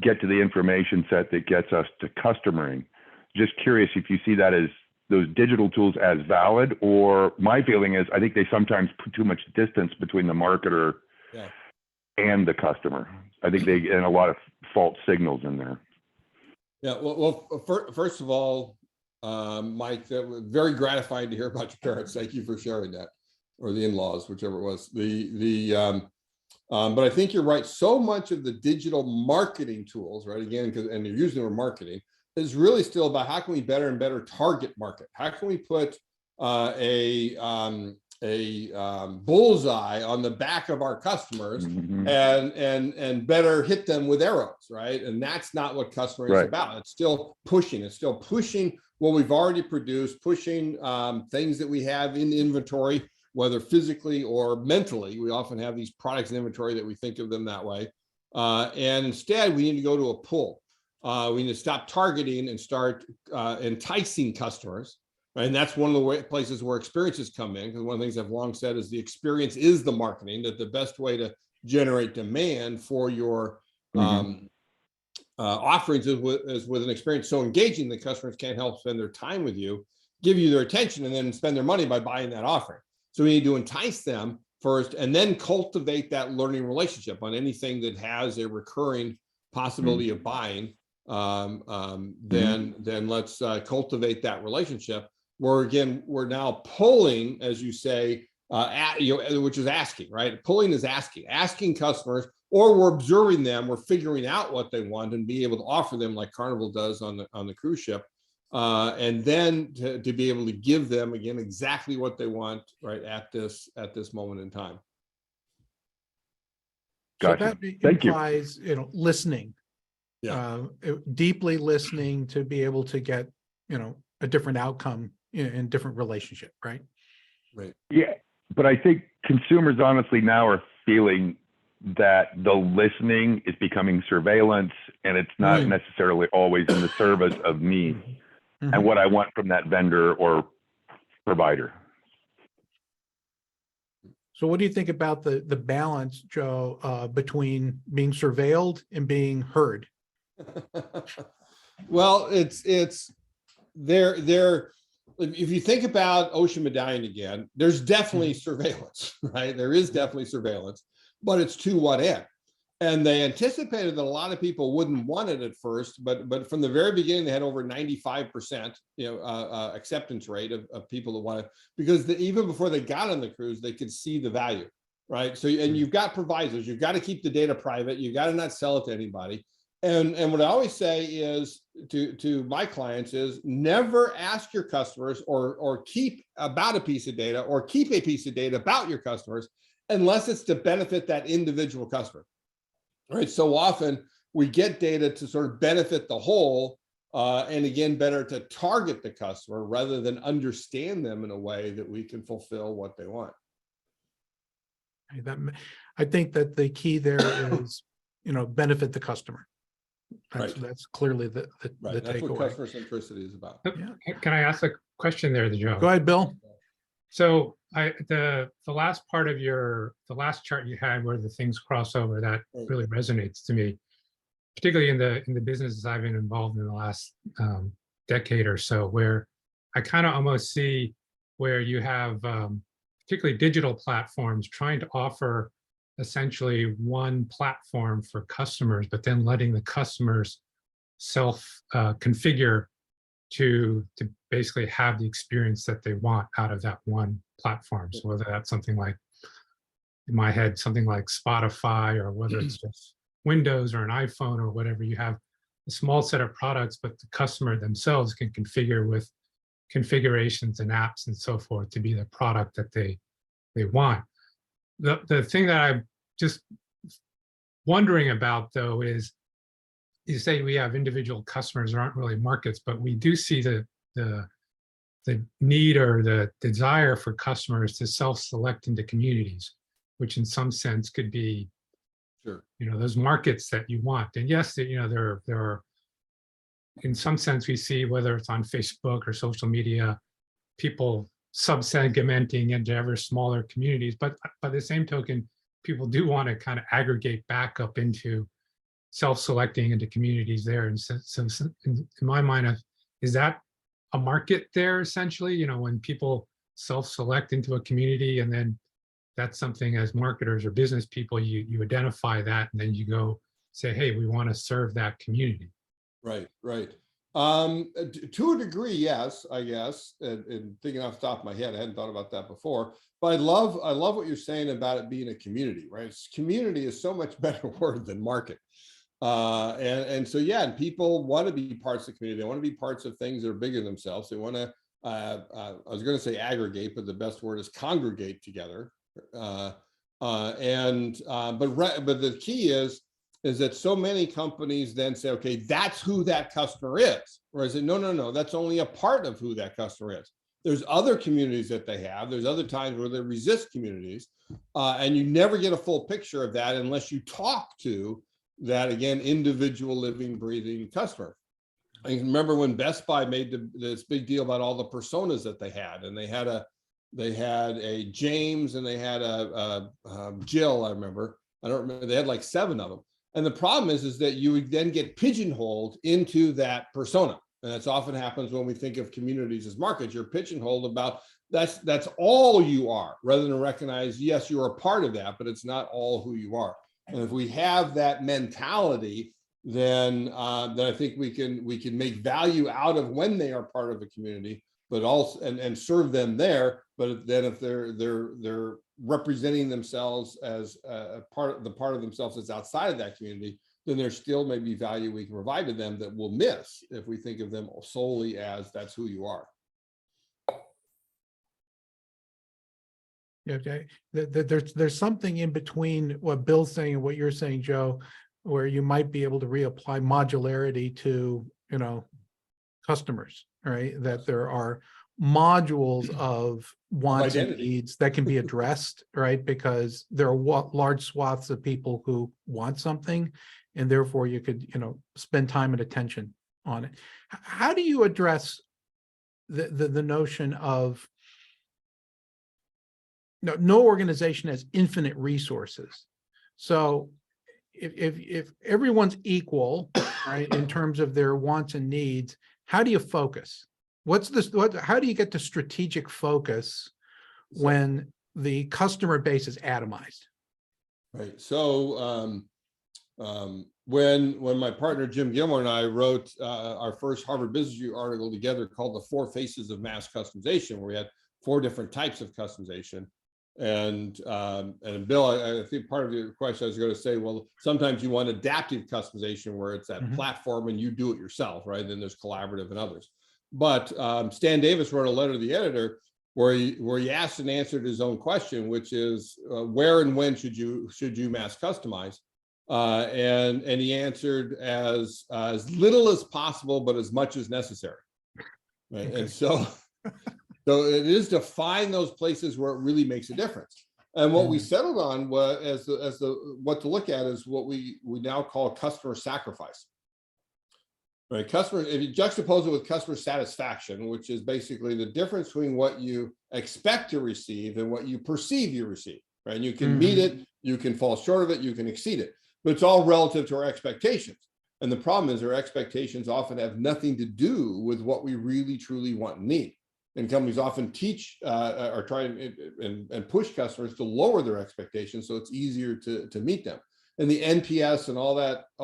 get to the information set that gets us to customering. Just curious if you see that as those digital tools as valid, or my feeling is I think they sometimes put too much distance between the marketer and the customer. I think they get a lot of false signals in there. Yeah, well, first of all, Mike, that was very gratifying to hear about your parents. Thank you for sharing that, or the in-laws, whichever it was. But I think you're right. So much of the digital marketing tools, right? Again, and you're using the word marketing, is really still about how can we better and better target market? How can we put a bullseye on the back of our customers Mhm. and better hit them with arrows, right? And that's not what customer is Right. about. It's still pushing. It's still pushing what we've already produced, pushing things that we have in inventory, whether physically or mentally. We often have these products in inventory that we think of them that way. And instead, we need to go to a pull. We need to stop targeting and start enticing customers. Right? And that's one of the places where experiences come in, because one of the things I've long said is the experience is the marketing, that the best way to generate demand for your offerings is with an experience so engaging that customers can't help spend their time with you, give you their attention, and then spend their money by buying that offering. So we need to entice them first and then cultivate that learning relationship on anything that has a recurring possibility of buying. Then let's cultivate that relationship where, again, we're now pulling, as you say, which is asking, right? Pulling is asking customers, or we're observing them, we're figuring out what they want and be able to offer them like Carnival does on the cruise ship. And then to be able to give them, again, exactly what they want, right, at this moment in time. Gotcha. So that Thank you. implies, listening. Yeah. Deeply listening to be able to get, a different outcome in different relationship, right? Right. Yeah, but I think consumers honestly now are feeling that the listening is becoming surveillance, and it's not necessarily always in the service of me and what I want from that vendor or provider. So what do you think about the balance, Joe, between being surveilled and being heard? Well, it's there. If you think about Ocean Medallion again, there's definitely surveillance, right? There is definitely surveillance, but it's to what end? And they anticipated that a lot of people wouldn't want it at first, but from the very beginning, they had over 95%, acceptance rate of people that want it, because even before they got on the cruise, they could see the value, right? So, and you've got provisos, you've got to keep the data private, you got to not sell it to anybody. And what I always say is to my clients is never ask your customers or keep about a piece of data or keep a piece of data about your customers unless it's to benefit that individual customer. Right. So often we get data to sort of benefit the whole, and again, better to target the customer rather than understand them in a way that we can fulfill what they want. I think that the key there is, benefit the customer. That's clearly the Right. That's what takeaway. customer centricity is about. Yeah. Can I ask a question there, Joe? Go ahead, Bill. So the last part of the last chart you had where the things cross over, that really resonates to me, particularly in the businesses I've been involved in the last decade or so, where I kind of almost see where you have particularly digital platforms trying to offer essentially one platform for customers, but then letting the customers self-configure to basically have the experience that they want out of that one platform. So whether that's something like, in my head, something like Spotify, or whether it's just Windows or an iPhone or whatever, you have a small set of products, but the customer themselves can configure with configurations and apps and so forth to be the product that they want. The thing that I'm just wondering about, though, is you say we have individual customers, there aren't really markets, but we do see the need or the desire for customers to self-select into communities, which in some sense could be, Sure, those markets that you want. And yes, there are, in some sense, we see, whether it's on Facebook or social media, people sub-segmenting into ever smaller communities. But by the same token, people do want to kind of aggregate back up into self-selecting into communities there. And so in my mind, is that a market there essentially? When people self-select into a community, and then that's something as marketers or business people, you identify that, and then you go say, hey, we want to serve that community. right. To a degree, yes, I guess. And thinking off the top of my head, I hadn't thought about that before. But I love what you're saying about it being a community, right? Community is so much better word than market. And so, yeah, and people want to be parts of the community. They want to be parts of things that are bigger than themselves. They want to I was going to say aggregate, but the best word is congregate together. But the key is that so many companies then say, okay, that's who that customer is. Whereas no, that's only a part of who that customer is. There's other communities that they have. There's other times where they resist communities, and you never get a full picture of that unless you talk to that, again, individual living, breathing customer. I remember when Best Buy made this big deal about all the personas that they had, and they had a James and they had a Jill. I don't remember. They had like 7 of them. And the problem is that you would then get pigeonholed into that persona. And that's often happens when we think of communities as markets. You're pigeonholed about that's all you are, rather than recognize, yes, you're a part of that, but it's not all who you are. And if we have that mentality, then I think we can make value out of when they are part of a community, but also and serve them there. But then if they're representing themselves as a part of themselves that's outside of that community, then there still may be value we can provide to them that we'll miss if we think of them solely as that's who you are. Okay, there's something in between what Bill's saying and what you're saying, Joe, where you might be able to reapply modularity to, customers, right? That there are modules of wants and identity. needs that can be addressed, right? Because there are large swaths of people who want something, and therefore you could, spend time and attention on it. How do you address the notion of no organization has infinite resources? So if everyone's equal, right, in terms of their wants and needs, how do you focus? How do you get to strategic focus when the customer base is atomized? Right. So when my partner Jim Gilmore and I wrote our first Harvard Business Review article together called "The 4 Faces of Mass Customization," where we had 4 different types of customization. And Bill, I think part of your question I was going to say, well, sometimes you want adaptive customization where it's that platform and you do it yourself, right? Then there's collaborative and others. But Stan Davis wrote a letter to the editor where he asked and answered his own question, which is where and when should you mass customize? And he answered as little as possible, but as much as necessary. Right? Okay. And so it is to find those places where it really makes a difference. And what we settled on was what to look at is what we now call customer sacrifice. Right, if you juxtapose it with customer satisfaction, which is basically the difference between what you expect to receive and what you perceive you receive. Right, and you can meet it, you can fall short of it, you can exceed it, but it's all relative to our expectations. And the problem is our expectations often have nothing to do with what we really truly want and need. And companies often teach or try and push customers to lower their expectations so it's easier to meet them. And the NPS and all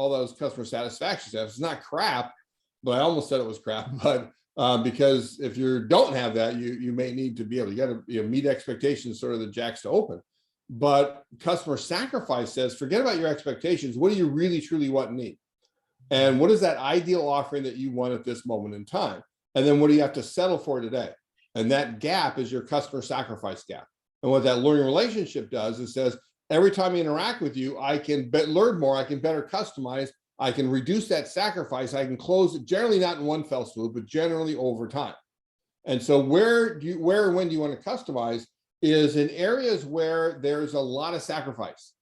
those customer satisfaction stuff, it's not crap, but I almost said it was crap. But because if you don't have that, you may need to be able to meet expectations, sort of the jacks to open. But customer sacrifice says, forget about your expectations. What do you really truly want and need? And what is that ideal offering that you want at this moment in time? And then what do you have to settle for today? And that gap is your customer sacrifice gap. And what that learning relationship does is says, every time I interact with you, I can learn more, I can better customize, I can reduce that sacrifice, I can close it, generally not in one fell swoop, but generally over time. And so where and when do you want to customize is in areas where there's a lot of sacrifice,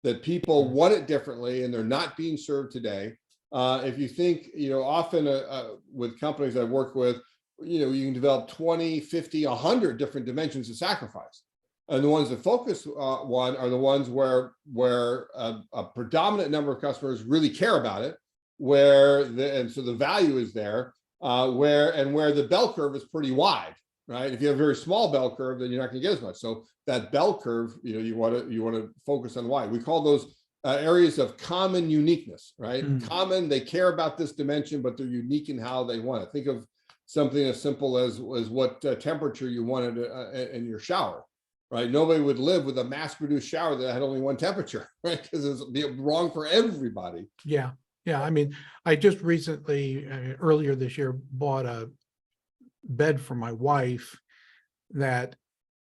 that people want it differently and they're not being served today. If you think, often with companies I've worked with, you can develop 20, 50, 100 different dimensions of sacrifice. And the ones that focus one are the ones where a predominant number of customers really care about it, and so the value is there, where the bell curve is pretty wide, right? If you have a very small bell curve, then you're not going to get as much. So that bell curve, you want to focus on wide. We call those areas of common uniqueness, right? Common, they care about this dimension, but they're unique in how they want it. Think of something as simple as what temperature you wanted in your shower. Right, nobody would live with a mass-produced shower that had only one temperature, right? Because it's wrong for everybody. Yeah. I mean, I just recently, earlier this year, bought a bed for my wife that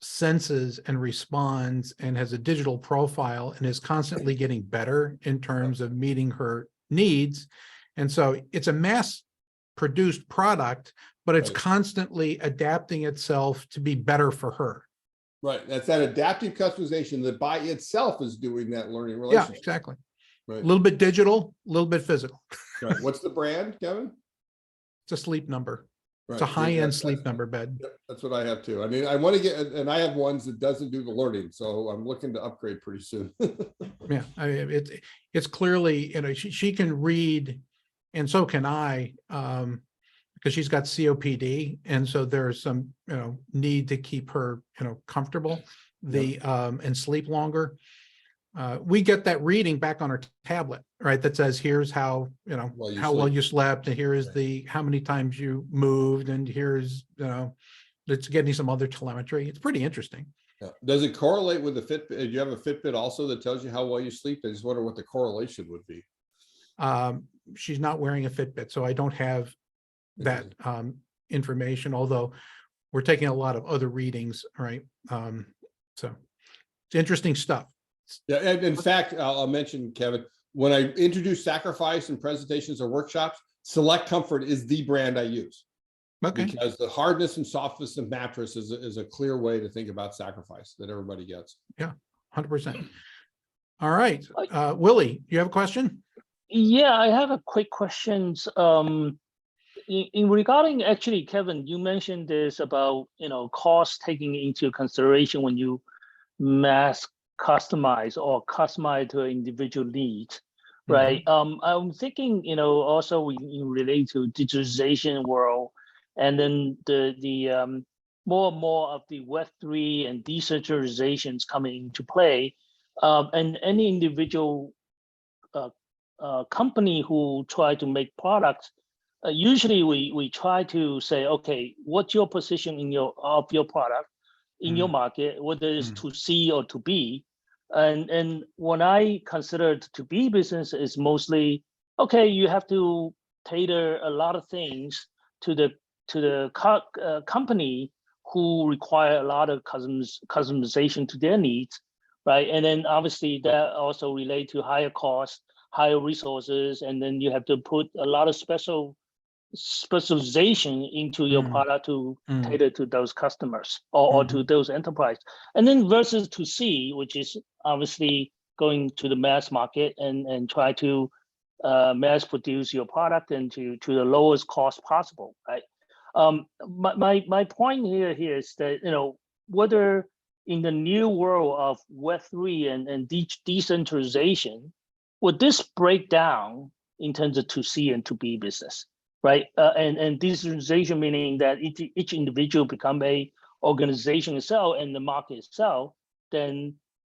senses and responds and has a digital profile and is constantly getting better in terms of meeting her needs. And so it's a mass produced product, but it's Right. constantly adapting itself to be better for her. Right. That's that adaptive customization that by itself is doing that learning Yeah, relationship. exactly. A Right. little bit digital, a little bit physical. Right. What's the brand, Kevin? It's a sleep number. Right. It's a high-end That's- sleep number bed. Yep, that's what I have too. I mean, I want to get, and I have ones that doesn't do the learning, so I'm looking to upgrade pretty soon. Yeah, I mean, it's clearly, she can read, and so can I, because she's got COPD, and so there's some, need to keep her, comfortable, and sleep longer. We get that reading back on our tablet, right? That says, here's how, Well, you how well sleep. you slept, and here is Right. how many times you moved, and here's, it's getting some other telemetry. It's pretty interesting. Yeah. Does it correlate with the Fitbit? Do you have a Fitbit also that tells you how well you sleep? I just wonder what the correlation would be. She's not wearing a Fitbit, so I don't have that information, although we're taking a lot of other readings, right? So it's interesting stuff. Yeah, and in fact, I'll mention, Kevin, when I introduce Sacrifice in presentations or workshops, Select Comfort is the brand I use. Okay, Because the hardness and softness of mattress is a clear way to think about Sacrifice that everybody gets. 100%. All right, Willie, you have a question? Yeah, I have a quick questions. In regarding, actually, Kevin, you mentioned this about, cost taking into consideration when you mass customize or customize to an individual need, right? I'm thinking, also in relate to digitalization world, and then the more and more of the Web3 and decentralizations coming into play, and any individual company who try to make products, usually we try to say, okay, what's your position in your product in your market, whether it's to C or to B. And when I consider to B business is mostly, okay, you have to tailor a lot of things to the company who require a lot of customization to their needs, right? And then obviously that also relate to higher cost, higher resources, and then you have to put a lot of specialization into your product to cater to those customers or to those enterprise. And then versus to C, which is obviously going to the mass market and try to mass produce your product and to the lowest cost possible, right? My point here is that, whether in the new world of Web3 and decentralization, would this break down in terms of to C and to B business, right? And decentralization meaning that each individual become a organization itself and the market itself, then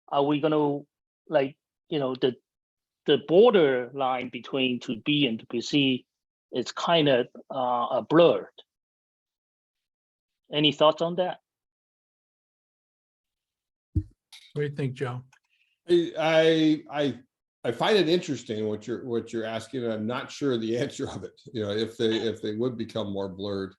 are we going to, like, the border line between to B and to C is kind of blurred. Any thoughts on that? What do you think, Joe? I find it interesting what you're asking, and I'm not sure the answer of it. If they would become more blurred.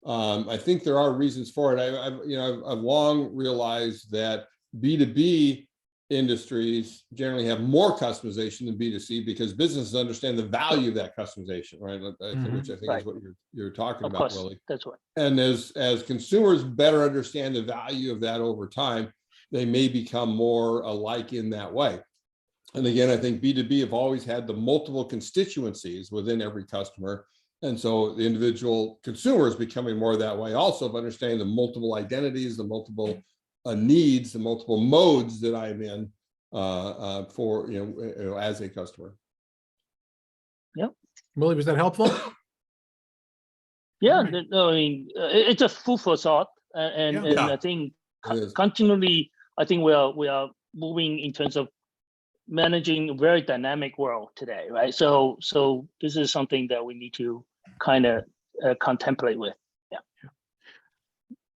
I think there are reasons for it. I've long realized that B2B industries generally have more customization than B2C because businesses understand the value of that customization, right? Which I think is what you're talking Of about, course, Willie. that's right. And as consumers better understand the value of that over time, they may become more alike in that way. And again, I think B2B have always had the multiple constituencies within every customer. And so the individual consumer is becoming more that way also of understanding the multiple identities, the multiple needs, the multiple modes that I'm in for, as a customer. Yep. Willie, was that helpful? Yeah, Right. no, I mean, it's a food for thought, and Yeah. I think It is. continually, I think we are moving in terms of managing a very dynamic world today, right? So this is something that we need to kind of contemplate with. Yeah.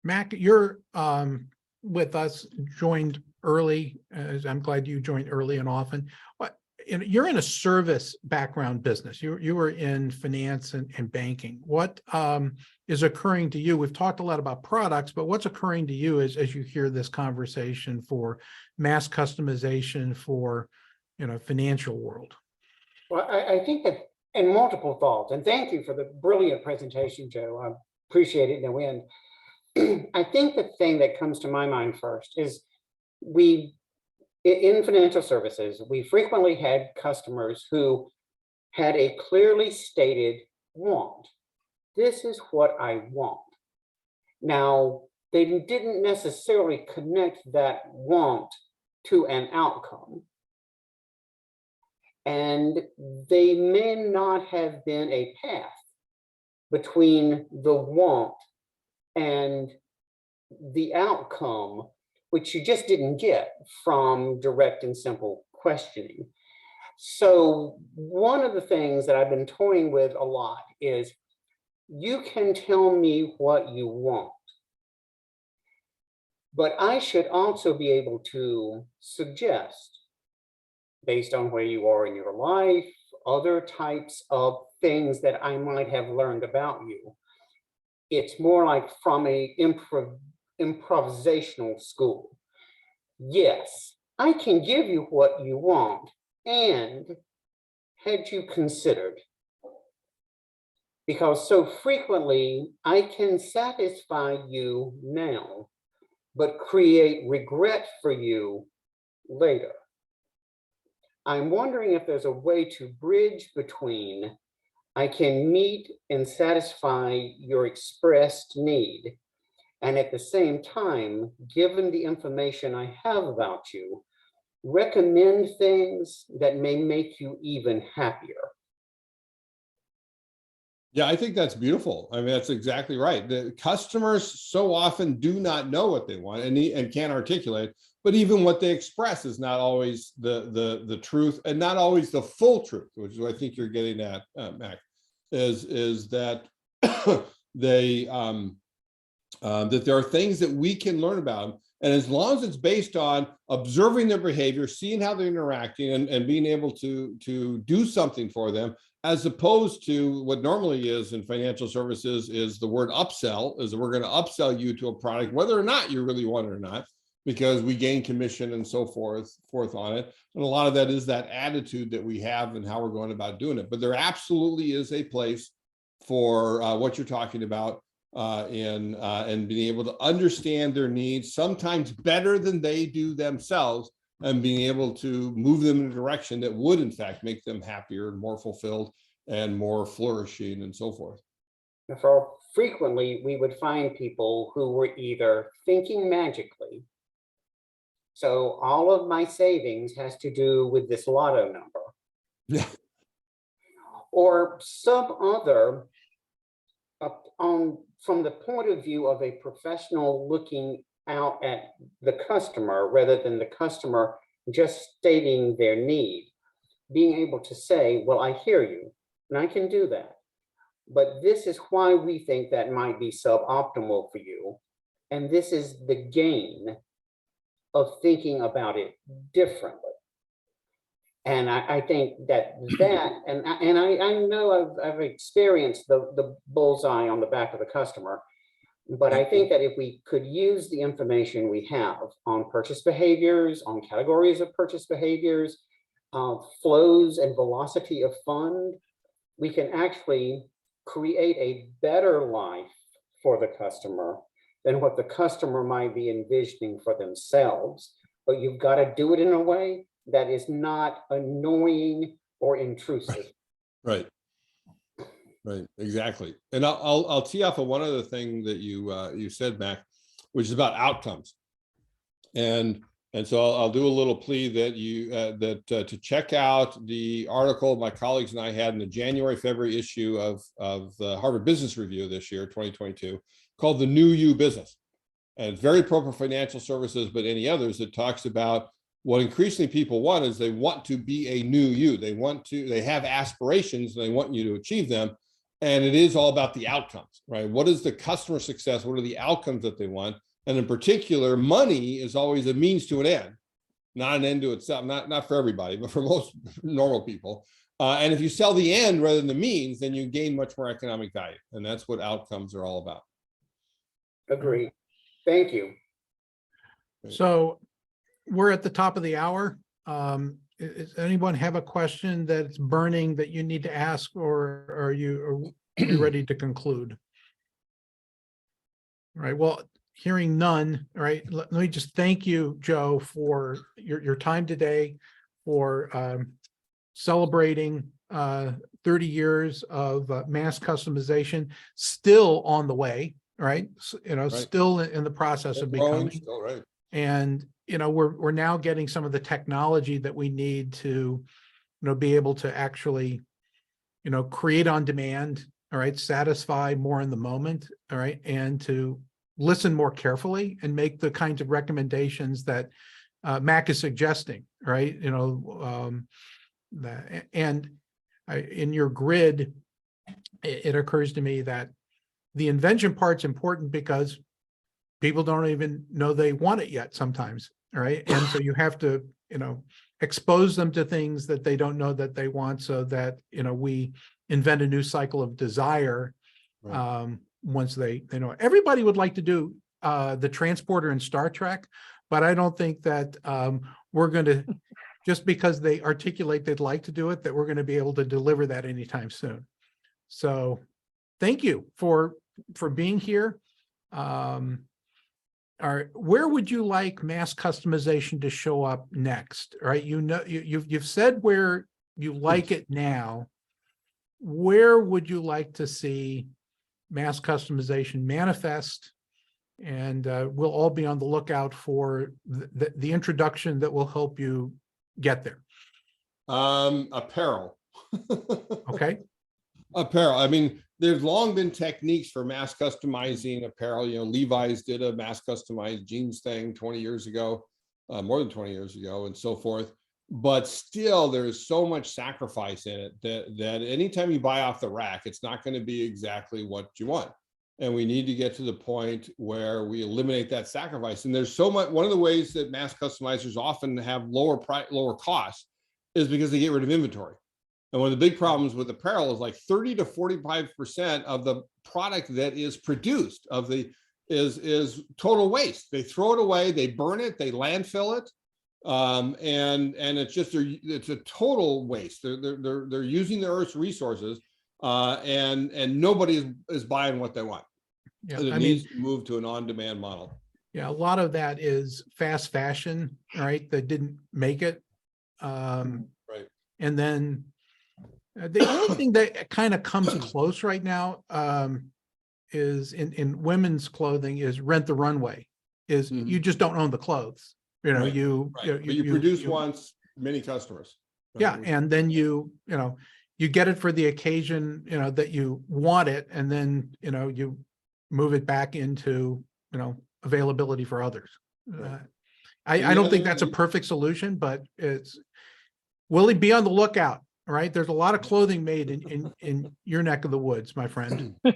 Mac, you're with us, joined early. I'm glad you joined early and often. you're in a service background business. You were in finance and banking. What is occurring to you? We've talked a lot about products, but what's occurring to you as you hear this conversation for mass customization for, financial world? Well, I think that, and multiple thoughts, and thank you for the brilliant presentation, Joe. I appreciate it no end. I think the thing that comes to my mind first is in financial services, we frequently had customers who had a clearly stated want. This is what I want. Now, they didn't necessarily connect that want to an outcome. And they may not have been a path between the want and the outcome, which you just didn't get from direct and simple questioning. So one of the things that I've been toying with a lot is, you can tell me what you want, but I should also be able to suggest, based on where you are in your life, other types of things that I might have learned about you. It's more like from a improvisational school. Yes, I can give you what you want, and had you considered? Because so frequently I can satisfy you now, but create regret for you later. I'm wondering if there's a way to bridge between, I can meet and satisfy your expressed need, and at the same time, given the information I have about you, recommend things that may make you even happier. Yeah, I think that's beautiful. I mean, that's exactly right. The customers so often do not know what they want and can't articulate, but even what they express is not always the truth, and not always the full truth, which is what I think you're getting at, Mac, is that they that there are things that we can learn about them. And as long as it's based on observing their behavior, seeing how they're interacting, and being able to do something for them, as opposed to what normally is in financial services is the word upsell, is that we're going to upsell you to a product, whether or not you really want it or not, because we gain commission and so forth on it. And a lot of that is that attitude that we have and how we're going about doing it. But there absolutely is a place for what you're talking about and being able to understand their needs, sometimes better than they do themselves, and being able to move them in a direction that would in fact make them happier and more fulfilled and more flourishing and so forth. For frequently, we would find people who were either thinking magically, so all of my savings has to do with this lotto number, Yeah. or some other, from the point of view of a professional looking out at the customer rather than the customer just stating their need, being able to say, well, I hear you and I can do that, but this is why we think that might be suboptimal for you, and this is the gain of thinking about it differently. And I think that and I know I've experienced the bullseye on the back of the customer, but I think that if we could use the information we have on purchase behaviors, on categories of purchase behaviors, flows and velocity of fund, we can actually create a better life for the customer than what the customer might be envisioning for themselves. But you've got to do it in a way that is not annoying or intrusive. Right. Right, exactly. And I'll tee off of one other thing that you said, Mac, which is about outcomes. And so I'll do a little plea that to check out the article my colleagues and I had in the January-February issue of the Harvard Business Review this year, 2022, called The New You Business. And it's very appropriate for financial services, but any others, that talks about what increasingly people want is they want to be a new you. They have aspirations and they want you to achieve them. And it is all about the outcomes, right? What is the customer success? What are the outcomes that they want? And in particular, money is always a means to an end. not an end to itself, not for everybody, but for most normal people. And if you sell the end rather than the means, then you gain much more economic value. And that's what outcomes are all about. Agreed. Thank you. So we're at the top of the hour. Does anyone have a question that's burning that you need to ask, or are you ready to conclude? All right, well, hearing none, all right, let me just thank you, Joe, for your time today, for celebrating 30 years of mass customization, still on the way, right? Still in the process of Growing, becoming. still right. And, we're now getting some of the technology that we need to, be able to actually, create on demand, all right, satisfy more in the moment, all right, and to listen more carefully and make the kinds of recommendations that Mac is suggesting, right? In your grid, it occurs to me that the invention part's important because people don't even know they want it yet sometimes, right? And so you have to, expose them to things that they don't know that they want, so that, we invent a new cycle of desire. Right. Once they know. Everybody would like to do the transporter in Star Trek, but I don't think that we're going to, just because they articulate they'd like to do it, that we're going to be able to deliver that anytime soon. So thank you for being here. Where would you like mass customization to show up next? All right, you've said where you like it now. Where would you like to see mass customization manifest? And we'll all be on the lookout for the introduction that will help you get there. Apparel. Okay. Apparel. I mean, there's long been techniques for mass customizing apparel. Levi's did a mass customized jeans thing 20 years ago, more than 20 years ago, and so forth. But still, there's so much sacrifice in it that anytime you buy off the rack, it's not going to be exactly what you want. And we need to get to the point where we eliminate that sacrifice. And there's so much. One of the ways that mass customizers often have lower costs is because they get rid of inventory. And one of the big problems with apparel is like 30 to 45% of the product that is produced is total waste. They throw it away, they burn it, they landfill it, and it's just it's a total waste. They're using the Earth's resources, and nobody is buying what they want. Yeah, It needs to move to an on-demand model. Yeah, a lot of that is fast fashion, right? That didn't make it. Right. And then the only thing that kind of comes close right now is in women's clothing is Rent the Runway. Is you just don't own the clothes. Right. You produce once, many customers. Right? Yeah, and then you get it for the occasion that you want it, and then you move it back into availability for others. Right. I don't think that's a perfect solution, but Willie, be on the lookout. All right, there's a lot of clothing made in your neck of the woods, my friend. Yes.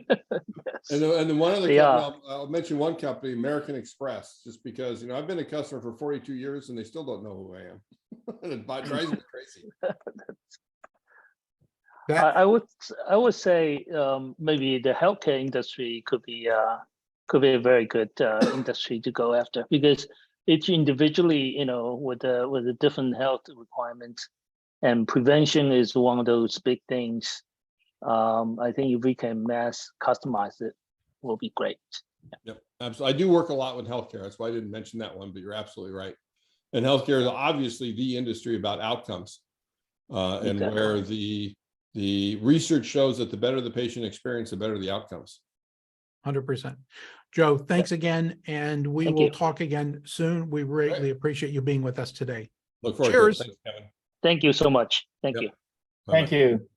And then one other Yeah. company, I'll mention one company, American Express, just because I've been a customer for 42 years and they still don't know who I am. It drives me crazy. I would say maybe the healthcare industry could be a very good industry to go after, because each individually, with the different health requirements, and prevention is one of those big things. I think if we can mass customize it, will be great. Yep, absolutely. I do work a lot with healthcare. That's why I didn't mention that one, but you're absolutely right. And healthcare is obviously the industry about outcomes, and Exactly. where the research shows that the better the patient experience, the better the outcomes. 100%. Joe, thanks again, and we Thank will you. talk again soon. We greatly appreciate you being with us today. Look forward Cheers. to it. Thanks, Kevin. Thank you so much. Thank Yep. you. Bye-bye. Thank you.